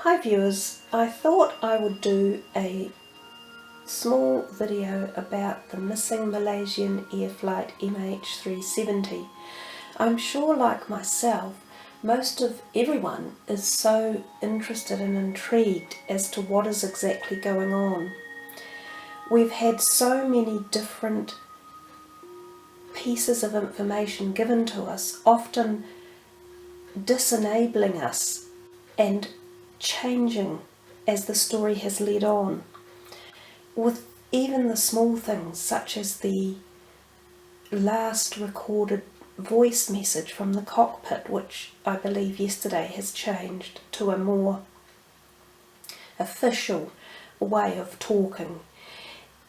Hi viewers, I thought I would do a small video about the missing Malaysian air flight MH370. I'm sure, like myself, most of everyone is so interested and intrigued as to what is exactly going on. We've had so many different pieces of information given to us, often disenabling us and changing as the story has led on, with even the small things such as the last recorded voice message from the cockpit, which I believe yesterday has changed to a more official way of talking.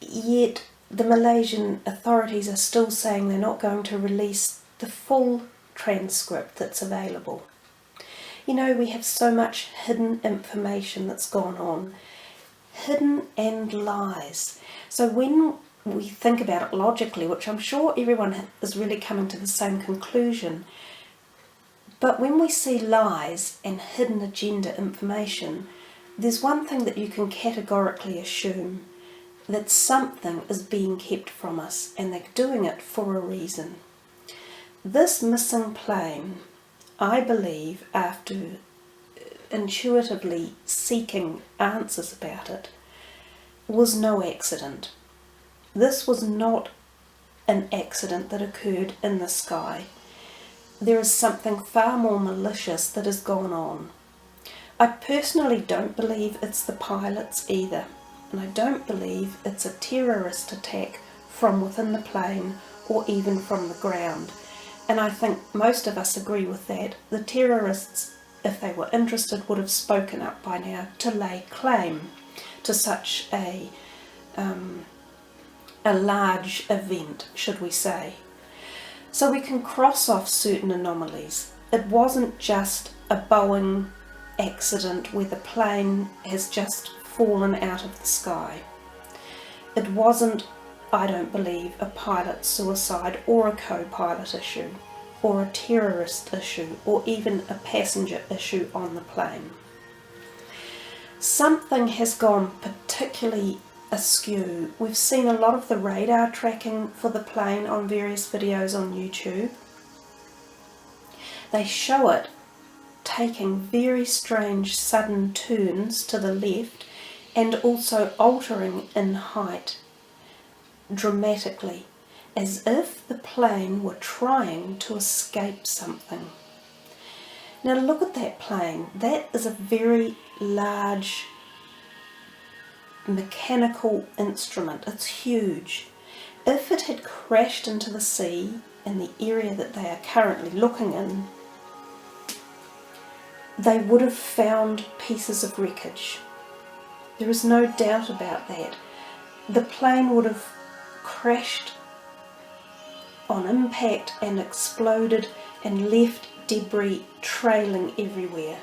Yet the Malaysian authorities are still saying they're not going to release the full transcript that's available. You know, we have so much hidden information that's gone on, hidden and lies. So when we think about it logically, which I'm sure everyone is really coming to the same conclusion, but when we see lies and hidden agenda information, there's one thing that you can categorically assume, that something is being kept from us, and they're doing it for a reason. This missing plane, I believe, after intuitively seeking answers about it, was no accident. This was not an accident that occurred in the sky. There is something far more malicious that has gone on. I personally don't believe it's the pilots either, and I don't believe it's a terrorist attack from within the plane or even from the ground. And I think most of us agree with that. The terrorists, if they were interested, would have spoken up by now to lay claim to such a large event, should we say. So we can cross off certain anomalies. It wasn't just a Boeing accident where the plane has just fallen out of the sky. It wasn't, I don't believe, a pilot suicide or a co-pilot issue, or a terrorist issue, or even a passenger issue on the plane. Something has gone particularly askew. We've seen a lot of the radar tracking for the plane on various videos on YouTube. They show it taking very strange sudden turns to the left and also altering in height dramatically, as if the plane were trying to escape something. Now look at that plane. That is a very large mechanical instrument. It's huge. If it had crashed into the sea in the area that they are currently looking in, they would have found pieces of wreckage. There is no doubt about that. The plane would have crashed on impact and exploded and left debris trailing everywhere.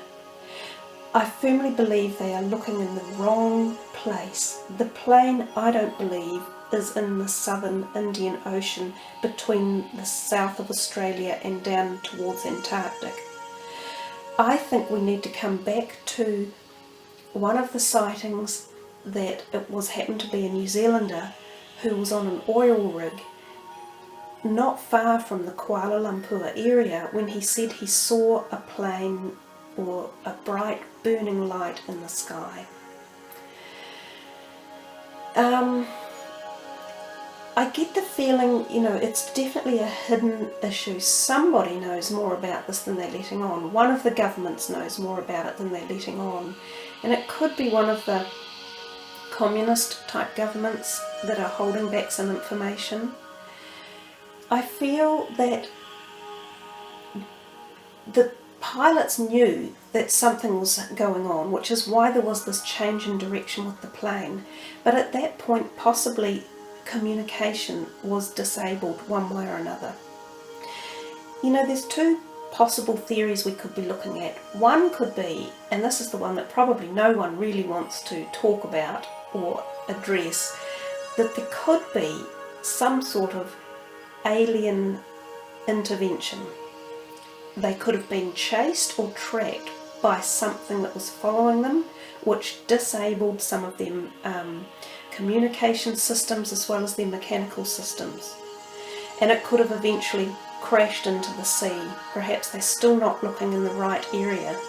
I firmly believe they are looking in the wrong place. The plane, I don't believe, is in the southern Indian Ocean between the south of Australia and down towards Antarctic. I think we need to come back to one of the sightings that it was happened to be a New Zealander who was on an oil rig not far from the Kuala Lumpur area, when he said he saw a plane or a bright burning light in the sky. I get the feeling, you know, it's definitely a hidden issue. Somebody knows more about this than they're letting on. One of the governments knows more about it than they're letting on. And it could be one of the communist type governments that are holding back some information. I feel that the pilots knew that something was going on, which is why there was this change in direction with the plane. But at that point, possibly communication was disabled one way or another. You know, there's two possible theories we could be looking at. One could be, and this is the one that probably no one really wants to talk about or address, that there could be some sort of alien intervention. They could have been chased or tracked by something that was following them, which disabled some of their communication systems as well as their mechanical systems. And it could have eventually crashed into the sea. Perhaps they're still not looking in the right area.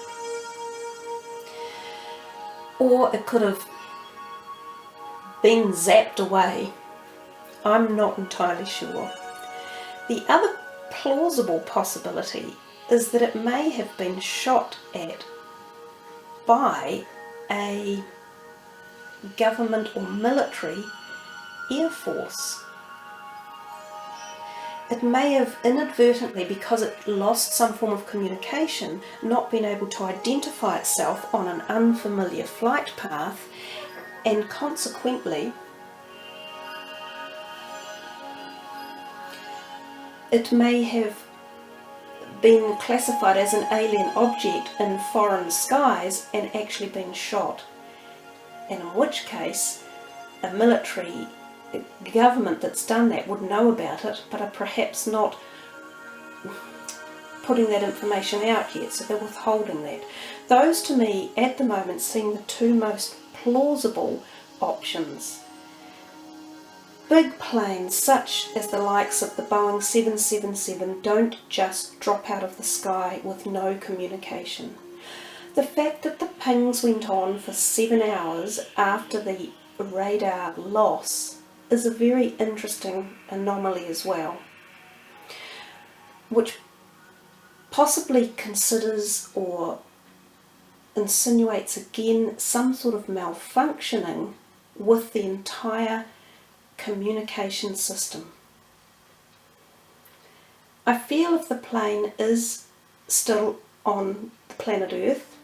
Or it could have been zapped away. I'm not entirely sure. The other plausible possibility is that it may have been shot at by a government or military air force. It may have inadvertently, because it lost some form of communication, not been able to identify itself on an unfamiliar flight path, and consequently it may have been classified as an alien object in foreign skies and actually been shot, and in which case a military government that's done that would know about it, but are perhaps not putting that information out yet, so they're withholding that. Those to me at the moment seem the two most plausible options. Big planes such as the likes of the Boeing 777 don't just drop out of the sky with no communication. The fact that the pings went on for 7 hours after the radar loss is a very interesting anomaly as well, which possibly considers or insinuates again some sort of malfunctioning with the entire communication system. I feel if the plane is still on the planet Earth,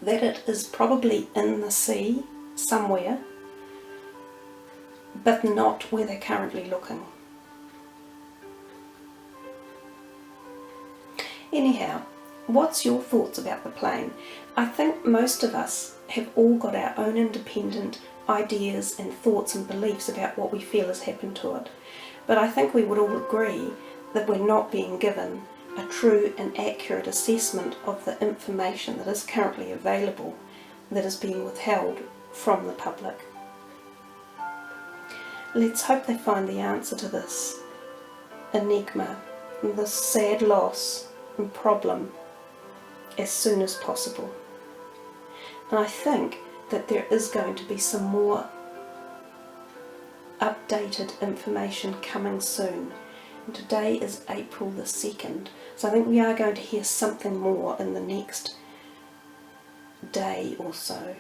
that it is probably in the sea somewhere, but not where they're currently looking. Anyhow, what's your thoughts about the plane? I think most of us have all got our own independent ideas and thoughts and beliefs about what we feel has happened to it, but I think we would all agree that we're not being given a true and accurate assessment of the information that is currently available, that is being withheld from the public. Let's hope they find the answer to this enigma, this sad loss and problem as soon as possible. And I think that there is going to be some more updated information coming soon. And today is April the 2nd, so I think we are going to hear something more in the next day or so.